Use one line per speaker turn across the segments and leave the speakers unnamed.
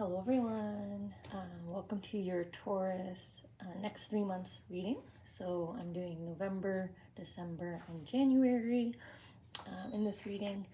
Hello everyone, welcome to your Taurus next 3 months reading. So I'm doing November, December, and January in this reading.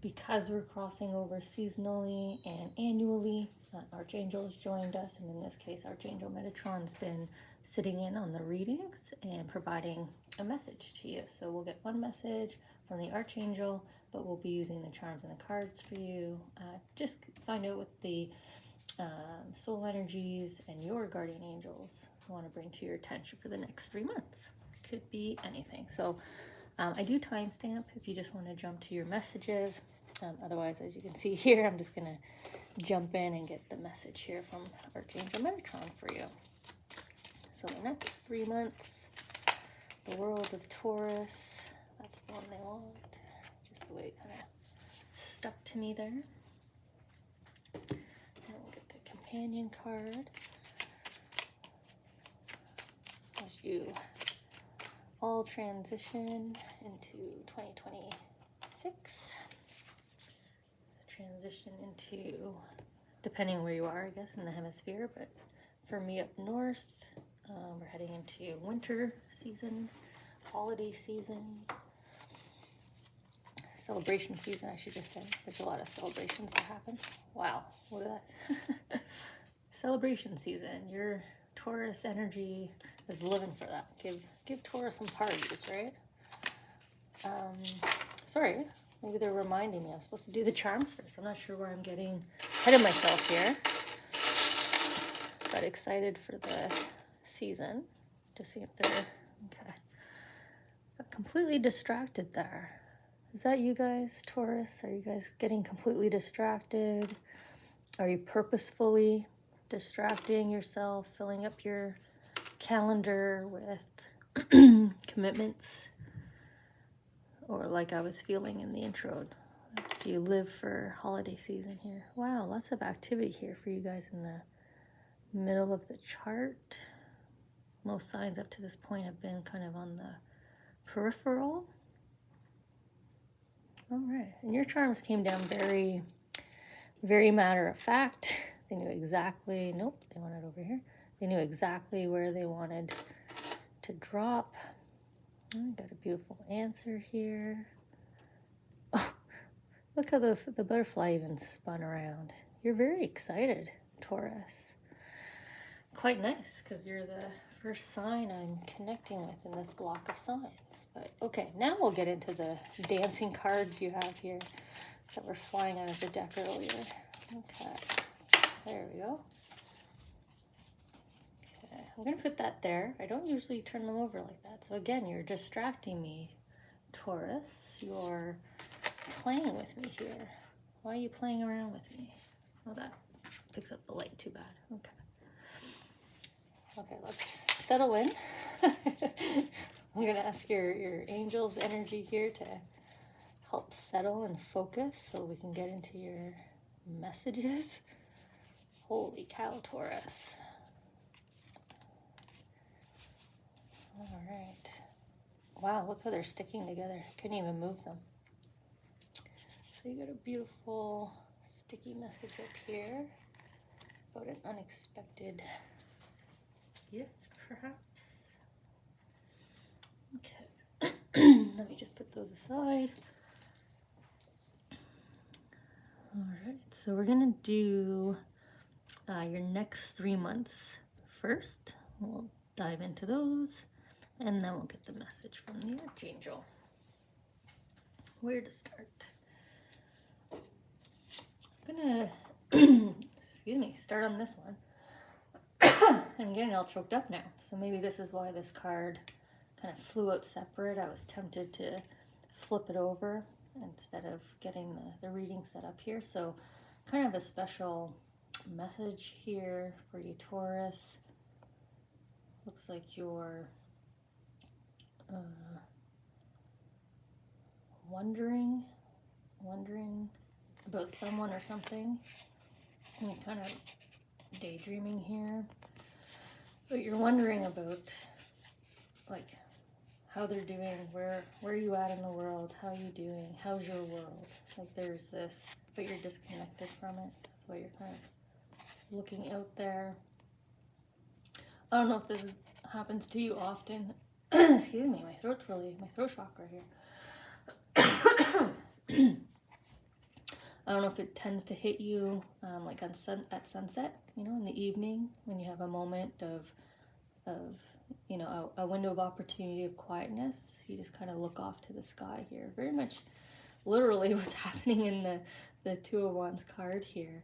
Because we're crossing over seasonally and annually, Archangel has joined us, and in this case Archangel Metatron's been sitting in on the readings and providing a message to you. So we'll get one message from the Archangel, but we'll be using the charms and the cards for you. Just find out what the soul energies and your guardian angels want to bring to your attention for the next 3 months. Could be anything. So I do timestamp if you just want to jump to your messages. Otherwise, as you can see here, I'm just going to jump in and get the message here from Archangel Metatron for you. So the next 3 months, the world of Taurus, that's the one they want. Just the way it kind of stuck to me there. And we'll get the companion card. As you all transition into 2026. Transition into, depending where you are, I guess, in the hemisphere, but for me up north, we're heading into winter season, holiday season, celebration season, I should just say. There's a lot of celebrations that happen. Wow, look at that. Celebration season. Your Taurus energy is living for that. Give Taurus some parties, right? Sorry, maybe they're reminding me I'm supposed to do the charms first. I'm not sure where I'm getting ahead of myself here. But excited for the season to see if they're okay. Got completely distracted there. Is that you guys, Taurus? Are you guys getting completely distracted? Are you purposefully distracting yourself, filling up your calendar with commitments? Or like I was feeling in the intro, do you live for holiday season here? Wow, lots of activity here for you guys in the middle of the chart. Most signs up to this point have been kind of on the peripheral. All right, and your charms came down very, very matter of fact. They knew exactly, nope, they want it over here. They knew exactly where they wanted to drop. I got a beautiful answer here. Oh, look how the butterfly even spun around. You're very excited, Taurus. Quite nice, because you're the first sign I'm connecting with in this block of signs. But okay, now we'll get into the dancing cards you have here that were flying out of the deck earlier. Okay, there we go. Okay, I'm going to put that there. I don't usually turn them over like that. So again, you're distracting me, Taurus. You're playing with me here. Why are you playing around with me? Oh, that picks up the light too bad. Okay. Okay, let's settle in. I'm going to ask your angel's energy here to help settle and focus so we can get into your messages. Holy cow, Taurus. All right. Wow, look how they're sticking together. Couldn't even move them. So you got a beautiful sticky message up here about an unexpected gift, perhaps. Okay. Let me just put those aside. All right. So we're going to do your next 3 months first. We'll dive into those, and then we'll get the message from the Archangel. Where to start? I'm gonna excuse me, start on this one. I'm getting all choked up now, so maybe this is why this card kind of flew out separate. I was tempted to flip it over instead of getting the reading set up here. So kind of a special message here for you, Taurus. Looks like you're wondering about someone or something. And you're kind of daydreaming here. But you're wondering about, like, how they're doing, where are you at in the world, how are you doing, how's your world? Like, there's this, but you're disconnected from it. That's why you're kind of looking out there. I don't know if this happens to you often. Excuse me, my throat's shock right here. I don't know if it tends to hit you like at sunset, you know, in the evening when you have a moment of you know, a window of opportunity of quietness. You just kind of look off to the sky here. Very much literally what's happening in the Two of Wands card here.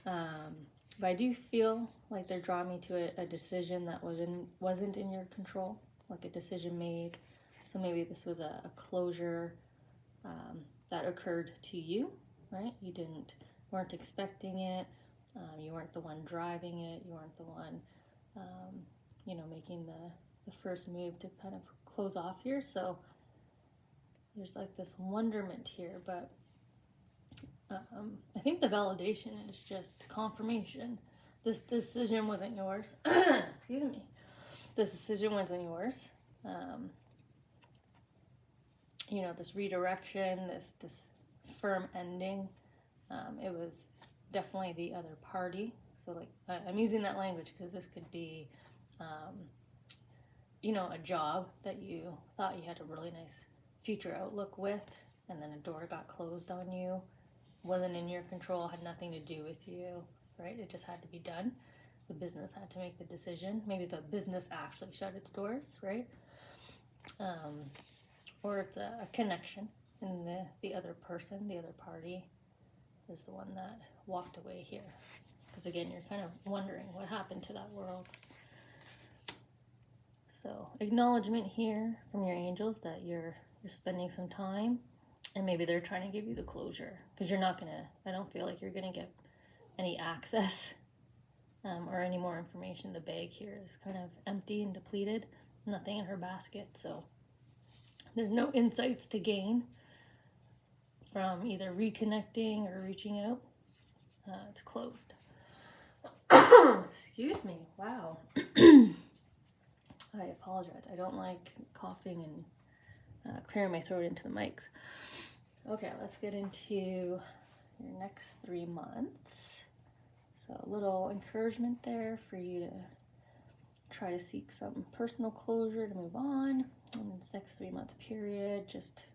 But I do feel like they're drawing me to a decision that wasn't in your control, like a decision made. So maybe this was a closure that occurred to you, right? You weren't expecting it. You weren't the one driving it. You weren't the one, you know, making the first move to kind of close off here. So there's like this wonderment here, but I think the validation is just confirmation. This decision wasn't yours. Excuse me. This decision wasn't yours. You know, this redirection, this firm ending, it was definitely the other party. So like, I'm using that language because this could be, you know, a job that you thought you had a really nice future outlook with, and then a door got closed on you. Wasn't in your control, had nothing to do with you, right? It just had to be done. The business had to make the decision. Maybe the business actually shut its doors, right? Or it's a connection, and the other person, the other party, is the one that walked away here. Because again, you're kind of wondering what happened to that world. So acknowledgement here from your angels that you're spending some time, and maybe they're trying to give you the closure, because you're not gonna, I don't feel like you're gonna get any access or any more information. The bag here is kind of empty and depleted, nothing in her basket, so there's no insights to gain from either reconnecting or reaching out. It's closed. Excuse me. Wow. I apologize. I don't like coughing and clearing my throat into the mics. Okay, let's get into your next 3 months. So a little encouragement there for you to try to seek some personal closure to move on in this next 3-month period. Just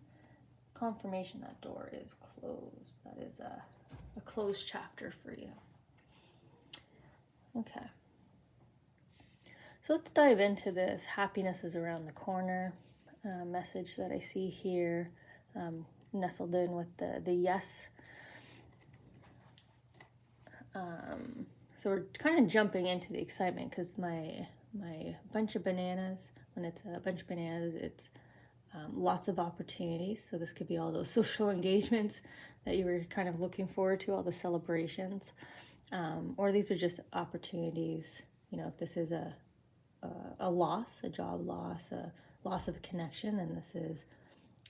confirmation that door is closed. That is a closed chapter for you. Okay. So let's dive into this happiness is around the corner message that I see here, nestled in with the yes. So we're kind of jumping into the excitement because my bunch of bananas, when it's a bunch of bananas, it's lots of opportunities. So this could be all those social engagements that you were kind of looking forward to, all the celebrations, or these are just opportunities. You know, if this is a loss, a job loss, a loss of a connection, then this is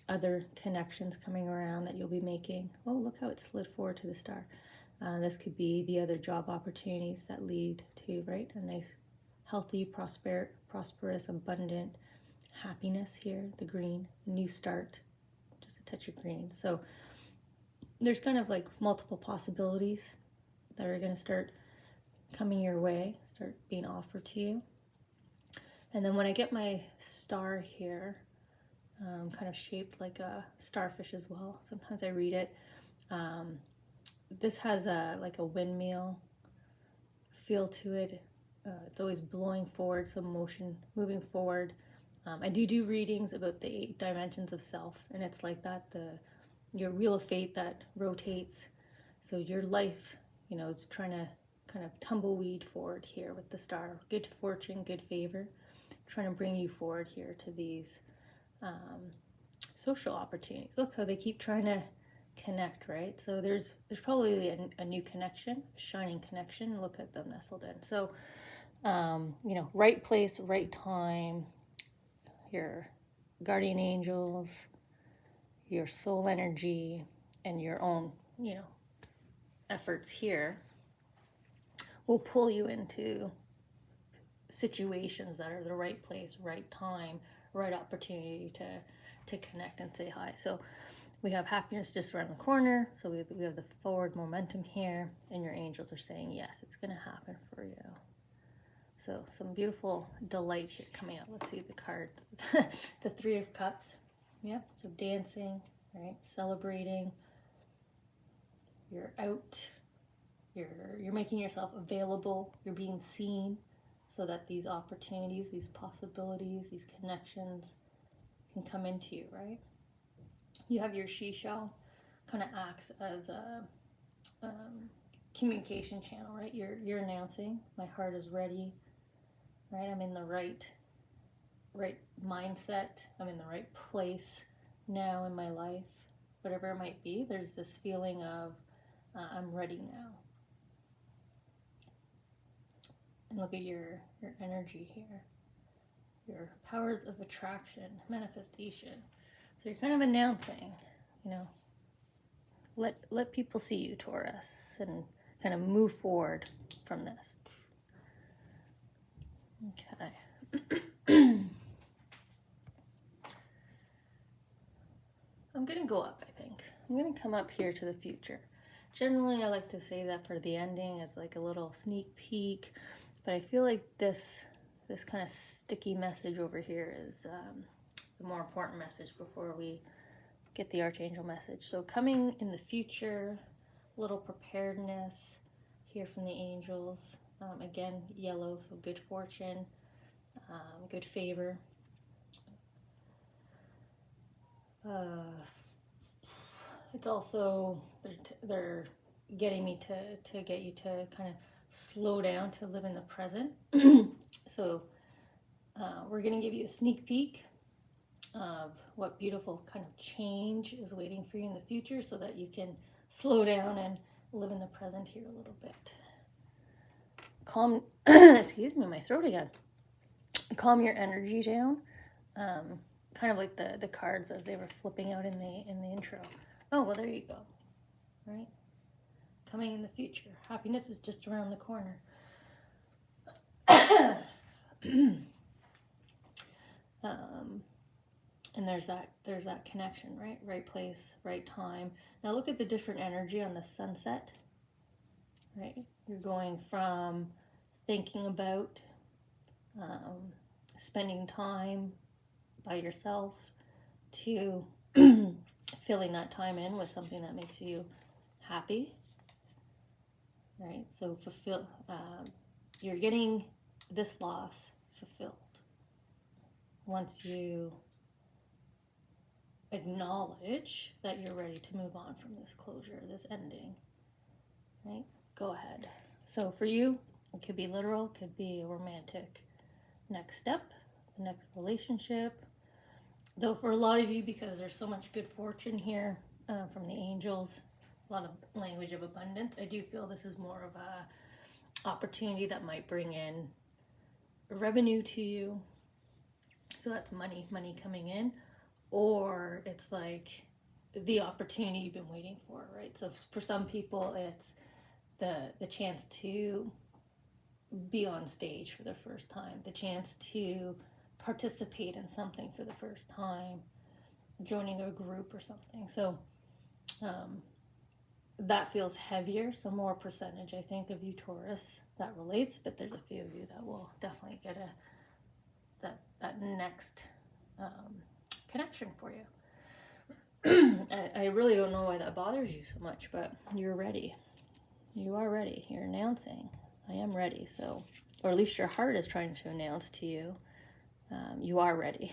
other connections coming around that you'll be making. Oh, look how it slid forward to the star. This could be the other job opportunities that lead to, right, a nice, healthy, prosperous, abundant happiness here. The green, new start, just a touch of green. So there's kind of like multiple possibilities that are going to start coming your way, start being offered to you. And then when I get my star here, kind of shaped like a starfish as well. Sometimes I read it. This has like a windmill feel to it. It's always blowing forward, some motion, moving forward. I do readings about the 8 dimensions of self, and it's like that, your wheel of fate that rotates. So your life, you know, is trying to kind of tumbleweed forward here with the star. Good fortune, good favor, trying to bring you forward here to these social opportunities. Look how they keep trying to connect, right? So there's probably a new connection, a shining connection. Look at them nestled in. So, you know, right place, right time, your guardian angels, your soul energy, and your own, you know, efforts here will pull you into situations that are the right place, right time, right opportunity to connect and say hi. So we have happiness just around the corner. So we have the forward momentum here, and your angels are saying, yes, it's going to happen for you. So some beautiful delight here coming out. Let's see the card, the Three of Cups. Yeah, so dancing, right? Celebrating. You're out. You're making yourself available. You're being seen so that these opportunities, these possibilities, these connections can come into you, right? You have your she shell, kind of acts as a communication channel, right? You're announcing, my heart is ready, right? I'm in the right mindset. I'm in the right place now in my life, whatever it might be. There's this feeling of I'm ready now. And look at your energy here, your powers of attraction, manifestation. So you're kind of announcing, you know, let people see you, Taurus, and kind of move forward from this. Okay. I'm going to go up, I think. I'm going to come up here to the future. Generally, I like to say that for the ending as like a little sneak peek, but I feel like this kind of sticky message over here is the more important message before we get the Archangel message. So coming in the future, little preparedness here from the angels. Again, yellow, so good fortune, good favor. It's also, they're getting me to get you to kind of slow down, to live in the present. So we're going to give you a sneak peek of what beautiful kind of change is waiting for you in the future so that you can slow down and live in the present here a little bit. Calm, excuse me, my throat again. Calm your energy down. Kind of like the cards as they were flipping out in the intro. Oh, well, there you go. Right? Coming in the future. Happiness is just around the corner. And there's that connection, right? Right place, right time. Now look at the different energy on the sunset, right? You're going from thinking about, spending time by yourself to filling that time in with something that makes you happy, right? So you're getting this loss fulfilled once you acknowledge that you're ready to move on from this closure, this ending, right? Go ahead. So for you, it could be literal, it could be a romantic next step, the next relationship. Though for a lot of you, because there's so much good fortune here from the angels, a lot of language of abundance, I do feel this is more of a opportunity that might bring in revenue to you. So that's money coming in. Or it's like the opportunity you've been waiting for, right? So for some people, it's the chance to be on stage for the first time, the chance to participate in something for the first time, joining a group or something. So that feels heavier, so more percentage, I think, of you Taurus that relates, but there's a few of you that will definitely get that next connection for you. I really don't know why that bothers you so much, but you're ready. You are ready. You're announcing, I am ready. So, or at least your heart is trying to announce to you, you are ready,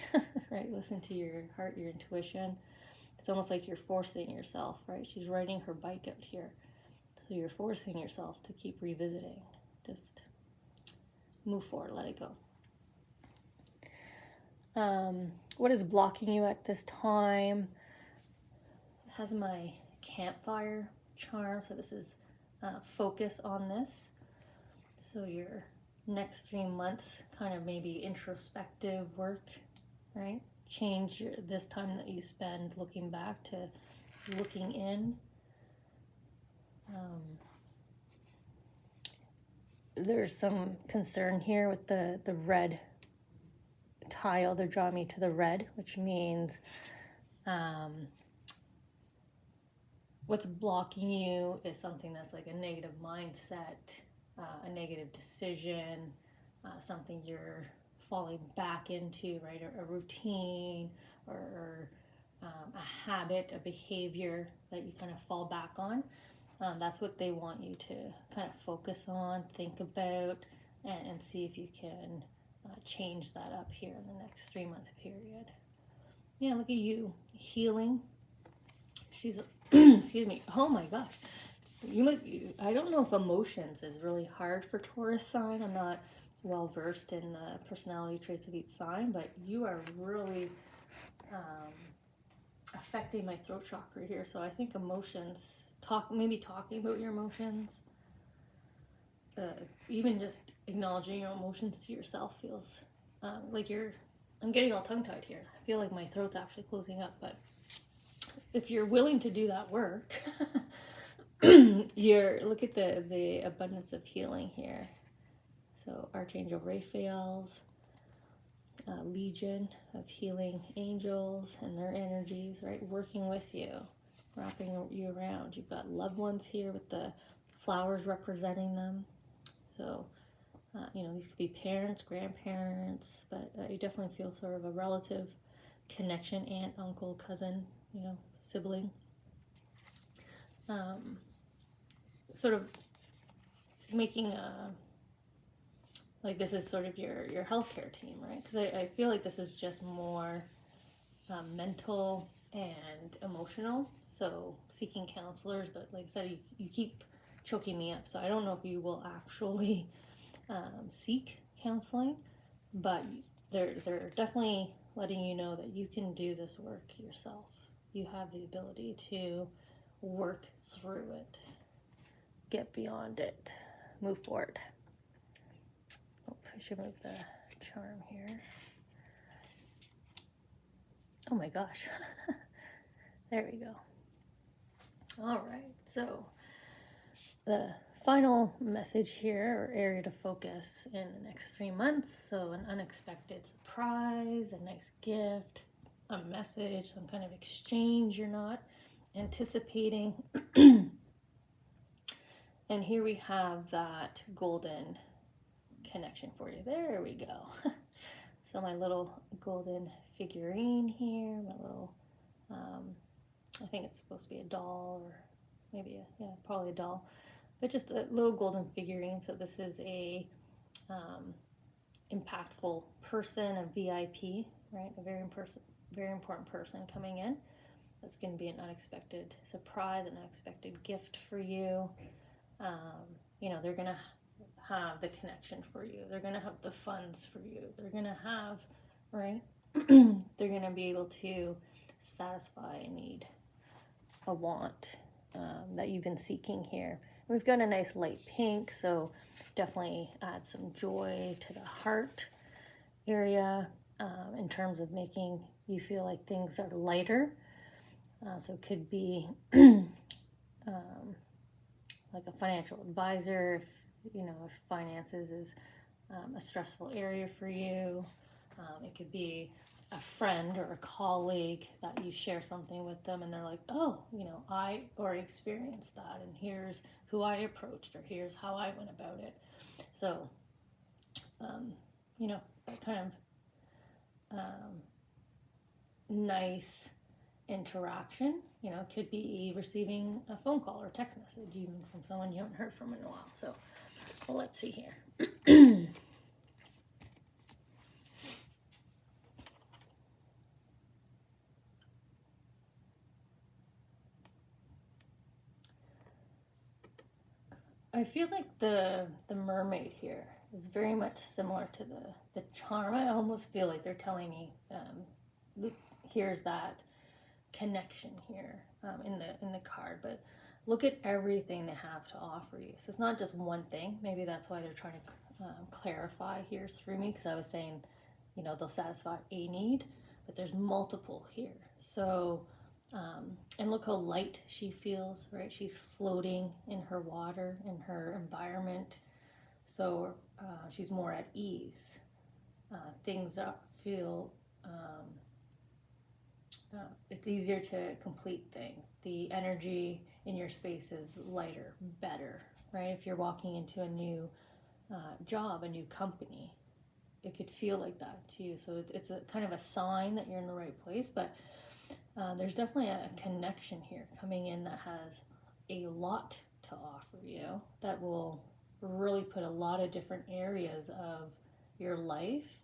right? Listen to your heart, your intuition. It's almost like you're forcing yourself, right? She's riding her bike out here. So you're forcing yourself to keep revisiting. Just move forward, let it go. What is blocking you at this time? It has my campfire charm, so this is focus on this. So your next 3 months, kind of maybe introspective work, right? Change this time that you spend looking back to looking in. There's some concern here with the red tile. They're drawing me to the red, which means what's blocking you is something that's like a negative mindset, a negative decision, something you're falling back into, right? A routine or a habit, a behavior that you kind of fall back on. That's what they want you to kind of focus on, think about, and see if you can change that up here in the next 3-month period. Yeah, look at you, healing. She's, excuse me, oh my gosh. I don't know if emotions is really hard for Taurus sign. I'm not well versed in the personality traits of each sign, but you are really affecting my throat chakra here. So I think emotions, maybe talking about your emotions, even just acknowledging your emotions to yourself feels like I'm getting all tongue-tied here. I feel like my throat's actually closing up, but if you're willing to do that work, look at the abundance of healing here. So Archangel Raphael's legion of healing angels and their energies, right, working with you, wrapping you around. You've got loved ones here with the flowers representing them. So these could be parents, grandparents, but you definitely feel sort of a relative connection, aunt, uncle, cousin, sibling. Sort of making like this is sort of your healthcare team, right? Because I feel like this is just more mental and emotional. So seeking counselors, but like I said, you keep choking me up. So I don't know if you will actually seek counseling, but they're definitely letting you know that you can do this work yourself. You have the ability to work through it, get beyond it, move forward. Oh, I should move the charm here. Oh my gosh. There we go. All right, so the final message here, or area to focus in the next 3 months. So an unexpected surprise, a nice gift, a message, some kind of exchange you're not anticipating. And here we have that golden connection for you. There we go. So my little golden figurine here, my little, I think it's supposed to be a doll, or maybe probably a doll, but just a little golden figurine. So this is a impactful person, a VIP, right? A very important person coming in. That's going to be an unexpected surprise, an unexpected gift for you. They're going to have the connection for you. They're going to have the funds for you. They're going to have, right? They're going to be able to satisfy a need, a want that you've been seeking here. We've got a nice light pink, so definitely add some joy to the heart area in terms of making you feel like things are lighter. So it could be like a financial advisor if finances is a stressful area for you. It could be a friend or a colleague that you share something with them and they're like, oh, I already experienced that, and here's who I approached, or here's how I went about it. So, that kind of nice interaction, could be receiving a phone call or text message, even from someone you haven't heard from in a while. So, well, let's see here. I feel like the mermaid here is very much similar to the charm. I almost feel like they're telling me here's that connection here in the card, but look at everything they have to offer you. So it's not just one thing. Maybe that's why they're trying to clarify here through me, because I was saying they'll satisfy a need, but there's multiple here. So and look how light she feels, right? She's floating in her water, in her environment. So she's more at ease. Things feel, it's easier to complete things. The energy in your space is lighter, better, right? If you're walking into a new job, a new company, it could feel like that too. So it's a kind of a sign that you're in the right place, but there's definitely a connection here coming in that has a lot to offer you, that will really put a lot of different areas of your life,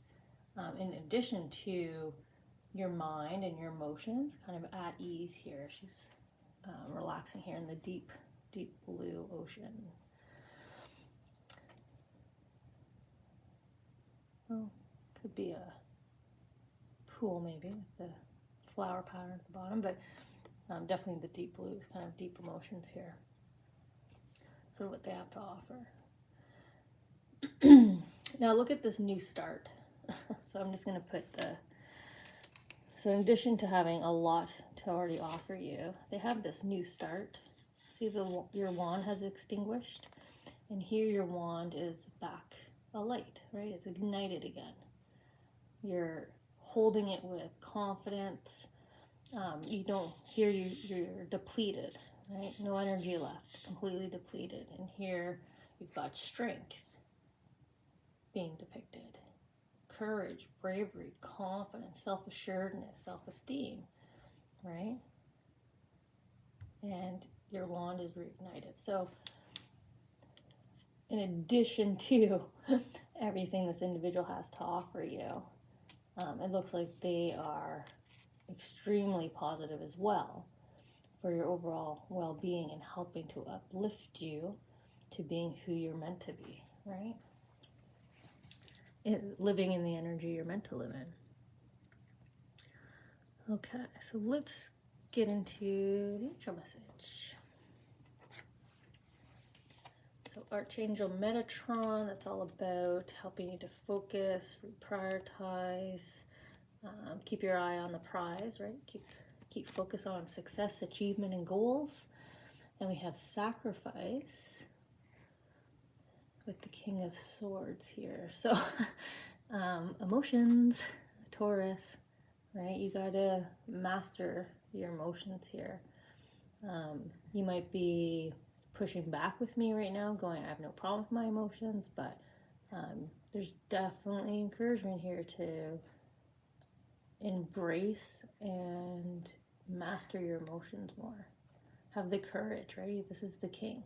in addition to your mind and your emotions, kind of at ease here. She's relaxing here in the deep, deep blue ocean. Well, could be a pool maybe with the flower pattern at the bottom, but definitely the deep blue is kind of deep emotions here. Sort of what they have to offer. Now look at this new start. So I'm just going to put so in addition to having a lot to already offer you, they have this new start. See, your wand has extinguished, and here your wand is back alight, right? It's ignited again. You're holding it with confidence. You don't, here you're depleted, right? No energy left, completely depleted. And here you've got strength being depicted. Courage, bravery, confidence, self-assuredness, self-esteem, right? And your wand is reignited. So in addition to everything this individual has to offer you, it looks like they are extremely positive as well for your overall well-being and helping to uplift you to being who you're meant to be, right? Living in the energy you're meant to live in. Okay, so let's get into the intro message. So Archangel Metatron, that's all about helping you to focus, reprioritize, keep your eye on the prize, right? Keep focus on success, achievement, and goals. And we have sacrifice with the King of Swords here. So emotions, Taurus, right? You gotta master your emotions here. You might be pushing back with me right now, going, I have no problem with my emotions, but there's definitely encouragement here to embrace and master your emotions more. Have the courage, right? This is the king.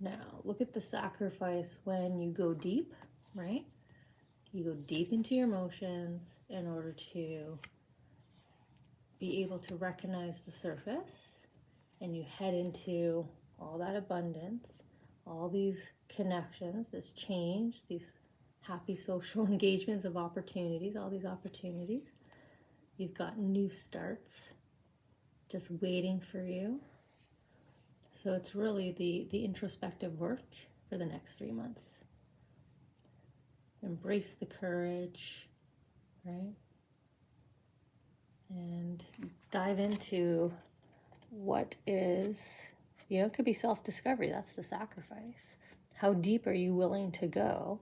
Now, look at the sacrifice when you go deep, right? You go deep into your emotions in order to be able to recognize the surface, and you head into all that abundance, all these connections, this change, these happy social engagements of opportunities, all these opportunities. You've got new starts just waiting for you. So it's really the introspective work for the next 3 months. Embrace the courage, right? And dive into what is, it could be self-discovery. That's the sacrifice. How deep are you willing to go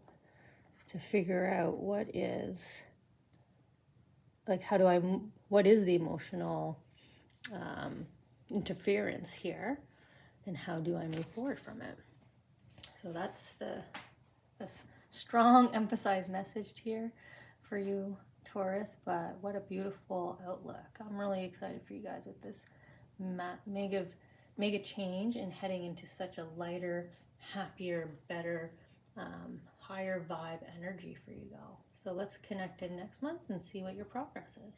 to figure out what is, like, what is the emotional interference here, and how do I move forward from it? So that's the strong emphasized message here for you, Taurus, but what a beautiful outlook. I'm really excited for you guys with this mega change and heading into such a lighter, happier, better, higher vibe energy for you all. So let's connect in next month and see what your progress is.